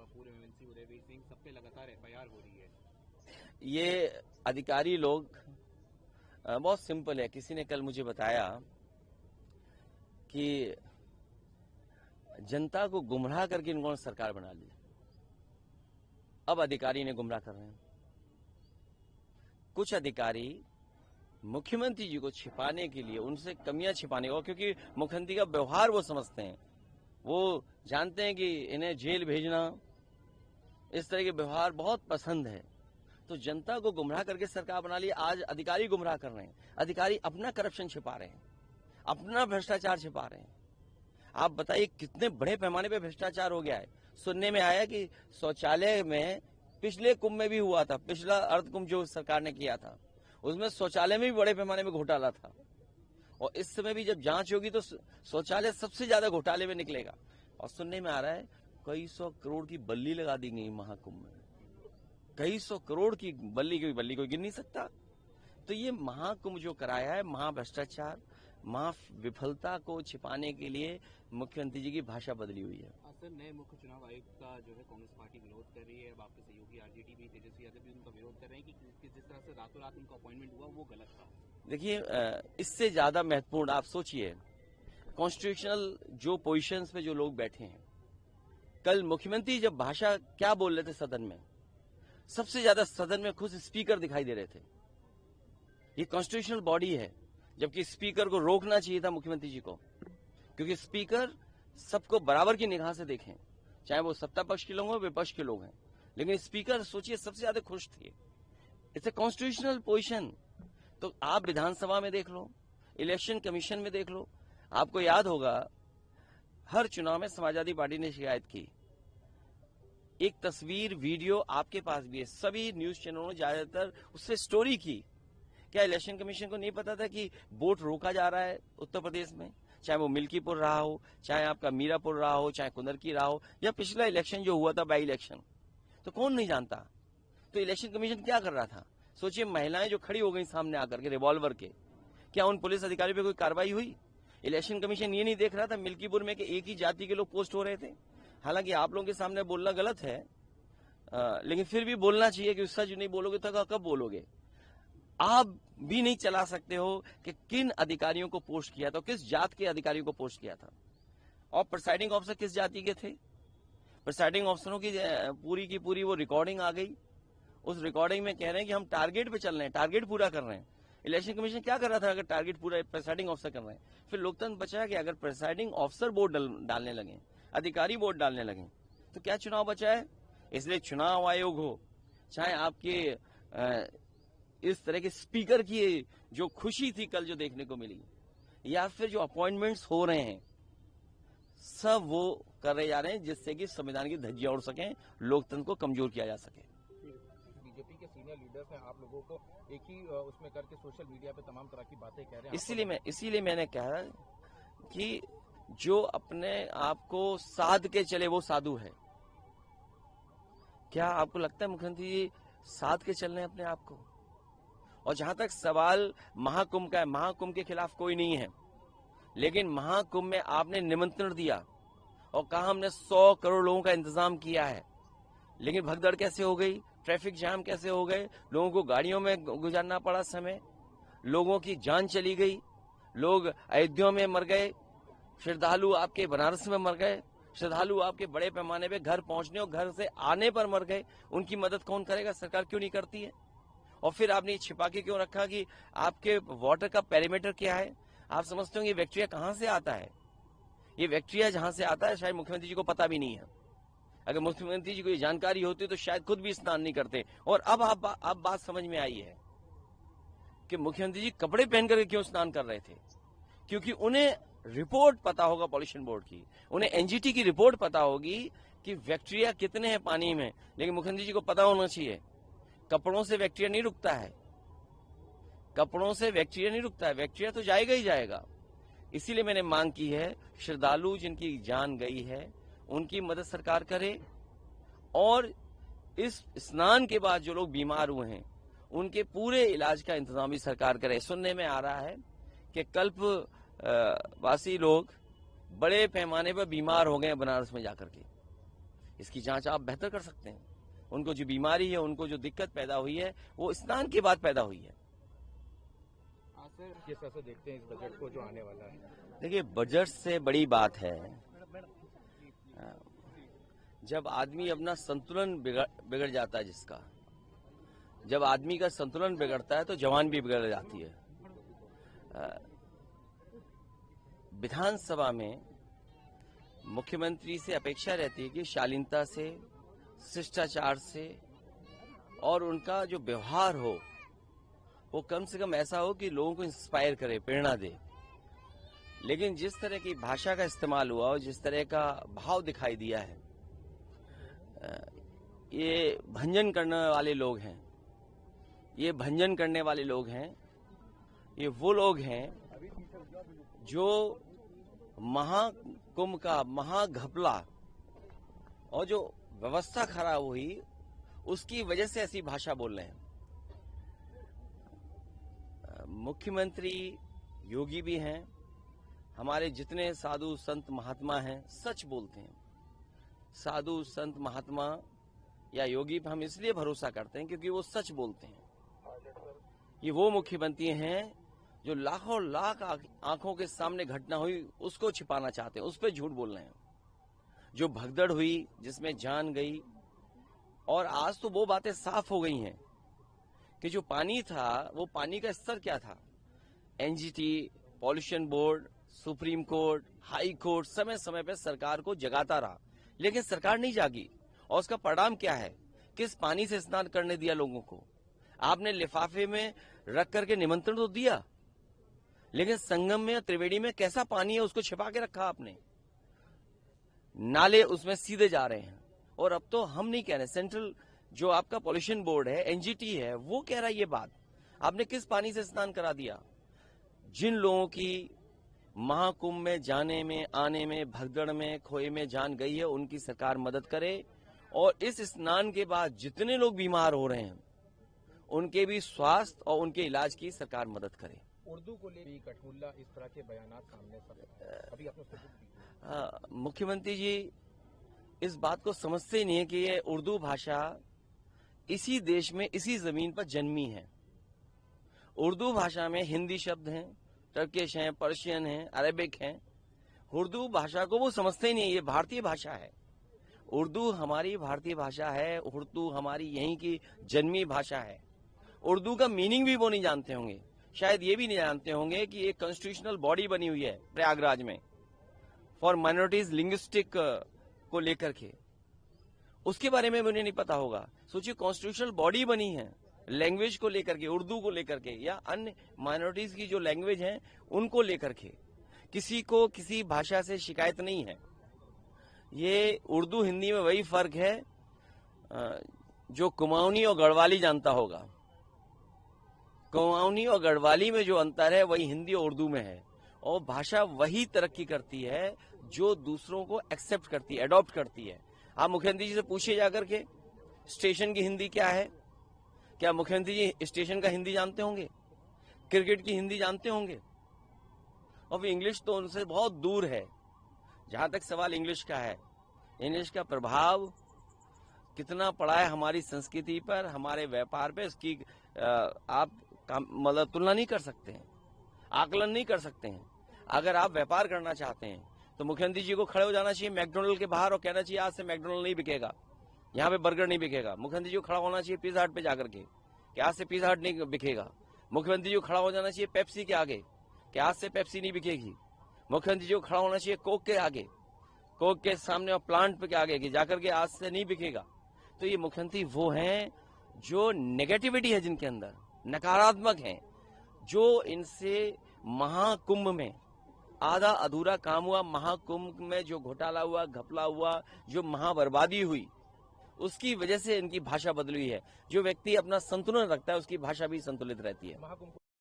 पूर्व एमएलसी उदयवीर सिंह, सब पे लगातार एफआईआर हो रही है। ये अधिकारी लोग बहुत सिंपल है। किसी ने कल मुझे बताया कि जनता को गुमराह करके इन्होंने सरकार बना ली। अब अधिकारी ने गुमराह कर रहे हैं। कुछ अधिकारी मुख्यमंत्री जी को छिपाने के लिए, उनसे कमियां छिपाने को, क्योंकि मुख्यमंत्री का व्यवहार वो समझते हैं, वो जानते हैं कि इन्हें जेल भेजना, इस तरह के व्यवहार बहुत पसंद है, तो जनता को गुमराह करके सरकार बना ली। आज अधिकारी गुमराह कर रहे हैं। अधिकारी अपना करप्शन छिपा रहे हैं, अपना भ्रष्टाचार छिपा रहे हैं। आप बताइए कितने बड़े पैमाने पे भ्रष्टाचार हो गया है। सुनने में आया कि शौचालय में पिछले कुंभ में भी हुआ था, पिछला अर्ध कुंभ जो सरकार ने किया था, उसमें शौचालय में भी बड़े पैमाने में घोटाला था। और इस समय भी जब जांच होगी तो शौचालय सबसे ज्यादा घोटाले में निकलेगा। और सुनने में आ रहा है कई 100 करोड़ की बल्ली लगा दी गई महाकुंभ में। कई 100 करोड़ की बल्ली कोई गिन नहीं सकता। तो ये महाकुंभ जो कराया है, महाभ्रष्टाचार, विफलता को छिपाने के लिए मुख्यमंत्री जी की भाषा बदली हुई है। सर, नए मुख्य चुनाव आयुक्त का जो है कांग्रेस पार्टी विरोध कर रही है। अब आपके सहयोगी आरजेडी भी, तेजस्वी यादव भी उनका विरोध कर रहे हैं कि जिस तरह से रातों रात उनका अपॉइंटमेंट हुआ वो गलत था। देखिए, इससे ज्यादा महत्वपूर्ण आप सोचिए, कॉन्स्टिट्यूशनल जो पोजीशंस पे जो लोग बैठे हैं, कल मुख्यमंत्री जब भाषा क्या बोल रहे थे सदन में, सबसे ज्यादा सदन में खुद स्पीकर दिखाई दे रहे थे। ये कॉन्स्टिट्यूशनल बॉडी है, जबकि स्पीकर को रोकना चाहिए था मुख्यमंत्री जी को, क्योंकि स्पीकर सबको बराबर की निगाह से देखें, चाहे वो सत्ता पक्ष के लोग हो, विपक्ष के लोग हैं। लेकिन स्पीकर सोचिए सबसे ज्यादा खुश थे। It's a constitutional position. तो आप विधानसभा में देख लो, इलेक्शन कमीशन में देख लो, आपको याद होगा हर चुनाव में समाजवादी पार्टी ने शिकायत की। एक तस्वीर, वीडियो आपके पास भी है, सभी न्यूज चैनलों ने ज्यादातर उससे स्टोरी की। क्या इलेक्शन कमीशन को नहीं पता था कि वोट रोका जा रहा है उत्तर प्रदेश में? चाहे वो मिल्कीपुर रहा हो, चाहे आपका मीरापुर रहा हो, चाहे कुंदरकी रहा हो, या पिछला इलेक्शन जो हुआ था बाई इलेक्शन, तो कौन नहीं जानता। तो इलेक्शन कमीशन क्या कर रहा था? सोचिए, महिलाएं जो खड़ी हो गई सामने आकर के रिवॉल्वर के, क्या उन पुलिस अधिकारियों पे कोई कार्रवाई हुई? इलेक्शन कमीशन ये नहीं देख रहा था मिल्कीपुर में कि एक ही जाति के लोग पोस्ट हो रहे थे? हालांकि आप लोगों के सामने बोलना गलत है, लेकिन फिर भी बोलना चाहिए कि सच नहीं बोलोगे तो कब बोलोगे? आप भी नहीं चला सकते हो कि किन अधिकारियों को पोस्ट किया था, किस जात के अधिकारियों को पोस्ट किया था, और प्रिसाइडिंग ऑफिसर किस जाति के थे। प्रिसाइडिंग ऑफिसरों की पूरी की पूरी वो रिकॉर्डिंग आ गई। उस रिकॉर्डिंग में कह रहे हैं कि हम टारगेट पे चल रहे हैं, टारगेट पूरा कर रहे हैं। इलेक्शन कमीशन क्या कर रहा था? अगर टारगेट पूरा प्रिसाइडिंग ऑफिसर कर रहे हैं, फिर लोकतंत्र बचा कि अगर प्रिसाइडिंग ऑफिसर वोट डालने लगे, अधिकारी वोट डालने लगे, तो क्या चुनाव बचा है? इसलिए चुनाव आयोग हो, चाहे आपके इस तरह के स्पीकर की जो खुशी थी कल जो देखने को मिली, या फिर जो अपॉइंटमेंट्स हो रहे हैं, सब वो कर रहे जा रहे हैं जिससे कि संविधान की धज्जियां उड़ सकें, लोकतंत्र को कमजोर किया जा सके। बीजेपी के सीनियर लीडर्स हैं, आप लोगों को एक ही उसमें करके सोशल मीडिया पे तमाम तरह की बातें कह रहे हैं। इसीलिए मैंने कहा कि जो अपने आप को साध के चले वो साधु है। क्या आपको लगता है मुख्यमंत्री जी साध के चल रहे हैं अपने आप को? और जहां तक सवाल महाकुंभ का है, महाकुंभ के खिलाफ कोई नहीं है, लेकिन महाकुंभ में आपने निमंत्रण दिया और कहा हमने 100 करोड़ लोगों का इंतजाम किया है, लेकिन भगदड़ कैसे हो गई, ट्रैफिक जाम कैसे हो गए, लोगों को गाड़ियों में गुजारना पड़ा समय, लोगों की जान चली गई, लोग अयोध्या में मर गए, श्रद्धालु आपके बनारस में मर गए, श्रद्धालु आपके बड़े पैमाने पे घर पहुंचने और घर से आने पर मर गए। उनकी मदद कौन करेगा? सरकार क्यों नहीं करती है? और फिर आपने छिपा के क्यों रखा कि आपके वाटर का पेरीमीटर क्या है? आप समझते हो ये बैक्टीरिया कहां से आता है? ये बैक्टीरिया जहां से आता है शायद मुख्यमंत्री जी को पता भी नहीं है। अगर मुख्यमंत्री जी को ये जानकारी होती तो शायद खुद भी स्नान नहीं करते। और अब बात समझ में आई है कि मुख्यमंत्री जी कपड़े पहन करके क्यों स्नान कर रहे थे, क्योंकि उन्हें रिपोर्ट पता होगा पॉल्यूशन बोर्ड की, उन्हें एनजीटी की रिपोर्ट पता होगी कि बैक्टीरिया कितने हैं पानी में, लेकिन मुख्यमंत्री जी को पता होना चाहिए कपड़ों से बैक्टीरिया नहीं रुकता है, कपड़ों से बैक्टीरिया नहीं रुकता है, बैक्टीरिया तो जाएगा ही जाएगा। इसीलिए मैंने मांग की है, श्रद्धालु जिनकी जान गई है उनकी मदद सरकार करे, और इस स्नान के बाद जो लोग बीमार हुए हैं उनके पूरे इलाज का इंतजाम भी सरकार करे। सुनने में आ रहा है कि कल्प वासी लोग बड़े पैमाने पर बीमार हो गए बनारस में जाकर के, इसकी जांच आप बेहतर कर सकते हैं। उनको जो बीमारी है, उनको जो दिक्कत पैदा हुई है, वो स्नान के बाद पैदा हुई है। सर किस तरह से देखते हैं इस बजट को जो आने वाला है? देखिए, बजट से बड़ी बात है जब आदमी अपना संतुलन बिगड़ जाता है। जिसका जब आदमी का संतुलन बिगड़ता है तो जवान भी बिगड़ जाती है। विधानसभा में मुख्यमंत्री से अपेक्षा रहती है कि शालीनता से, शिष्टाचार से और उनका जो व्यवहार हो वो कम से कम ऐसा हो कि लोगों को इंस्पायर करे, प्रेरणा दे। लेकिन जिस तरह की भाषा का इस्तेमाल हुआ और जिस तरह का भाव दिखाई दिया है, ये भंजन करने वाले लोग हैं। ये भंजन करने वाले लोग हैं, ये वो लोग हैं जो महाकुंभ का महाघपला और जो व्यवस्था खराब हुई उसकी वजह से ऐसी भाषा बोल रहे हैं। मुख्यमंत्री योगी भी हैं, हमारे जितने साधु संत महात्मा हैं सच बोलते हैं। साधु संत महात्मा या योगी पर हम इसलिए भरोसा करते हैं क्योंकि वो सच बोलते हैं। ये वो मुख्यमंत्री हैं जो लाखों लाख आंखों के सामने घटना हुई उसको छिपाना चाहते हैं, उस पर झूठ बोल रहे हैं। जो भगदड़ हुई, जिसमें जान गई, और आज तो वो बातें साफ हो गई हैं कि जो पानी था वो पानी का स्तर क्या था। NGT, pollution board, supreme court, high court समय समय पर सरकार को जगाता रहा, लेकिन सरकार नहीं जागी। और उसका परिणाम क्या है? किस पानी से स्नान करने दिया लोगों को? आपने लिफाफे में रख करके निमंत्रण तो दिया, लेकिन संगम में और त्रिवेणी में कैसा पानी है उसको छिपा के रखा आपने। नाले उसमें सीधे जा रहे हैं। और अब तो हम नहीं कह रहे, सेंट्रल जो आपका पॉल्यूशन बोर्ड है, एनजीटी है, वो कह रहा है ये बात। आपने किस पानी से स्नान करा दिया? जिन लोगों की महाकुंभ में जाने में, आने में, भगदड़ में, खोए में जान गई है, उनकी सरकार मदद करे। और इस स्नान के बाद जितने लोग बीमार हो रहे हैं उनके भी स्वास्थ्य और उनके इलाज की सरकार मदद करे। उर्दू को लेकर कठमुल्ला इस तरह के बयान सामने अभी आपने सबूत दिए। मुख्यमंत्री जी इस बात को समझते ही नहीं है कि ये उर्दू भाषा इसी देश में, इसी जमीन पर जन्मी है। उर्दू भाषा में हिंदी शब्द हैं, टर्किश हैं, पर्शियन हैं, अरेबिक हैं। उर्दू भाषा को वो समझते ही नहीं है, ये भारतीय भाषा है। उर्दू हमारी भारतीय भाषा है, उर्दू हमारी यहीं की जन्मी भाषा है। उर्दू का मीनिंग भी वो नहीं जानते होंगे। शायद ये भी नहीं जानते होंगे कि एक कॉन्स्टिट्यूशनल बॉडी बनी हुई है प्रयागराज में फॉर माइनॉरिटीज लिंग्विस्टिक को लेकर के, उसके बारे में उन्हें नहीं पता होगा। सोचिए, कॉन्स्टिट्यूशनल बॉडी बनी है लैंग्वेज को लेकर के, उर्दू को लेकर के या अन्य माइनॉरिटीज की जो लैंग्वेज है उनको लेकर के। किसी को किसी भाषा से शिकायत नहीं है। ये उर्दू हिंदी में वही फर्क है जो कुमाऊनी और गढ़वाली जानता होगा। कुमाऊनी और गढ़वाली में जो अंतर है वही हिंदी और उर्दू में है। और भाषा वही तरक्की करती है जो दूसरों को एक्सेप्ट करती है, अडॉप्ट करती है। आप मुख्यमंत्री जी से पूछिए जाकर के स्टेशन की हिंदी क्या है। क्या मुख्यमंत्री जी स्टेशन का हिंदी जानते होंगे? क्रिकेट की हिंदी जानते होंगे? और इंग्लिश तो उनसे बहुत दूर है। जहां तक सवाल इंग्लिश का है, इंग्लिश का प्रभाव कितना पड़ा है हमारी संस्कृति पर, हमारे व्यापार पे, इसकी आप मतलब तुलना नहीं कर सकते हैं, आकलन नहीं कर सकते हैं। अगर आप व्यापार करना चाहते हैं तो मुख्यमंत्री जी को खड़े हो जाना चाहिए मैकडोनल्ड के बाहर और कहना चाहिए आज से मैकडोनल्ड नहीं बिकेगा, यहाँ पे बर्गर नहीं बिकेगा। मुख्यमंत्री जी को खड़ा होना चाहिए पिज्जा हट पे जाकर के कि आज से पिज्जा हट नहीं बिकेगा। मुख्यमंत्री जी को खड़ा हो जाना चाहिए पेप्सी के आगे कि आज से पेप्सी नहीं बिकेगी। मुख्यमंत्री जी को खड़ा होना चाहिए कोक के आगे, कोक के सामने और प्लांट पे के आगे कि जाकर के आज से नहीं बिकेगा। तो ये मुख्यमंत्री वो हैं जो नेगेटिविटी है, जिनके अंदर नकारात्मक है, जो इनसे महाकुंभ में आधा अधूरा काम हुआ, महाकुंभ में जो घोटाला हुआ, घपला हुआ, जो महाबर्बादी हुई, उसकी वजह से इनकी भाषा बदली है। जो व्यक्ति अपना संतुलन रखता है उसकी भाषा भी संतुलित रहती है।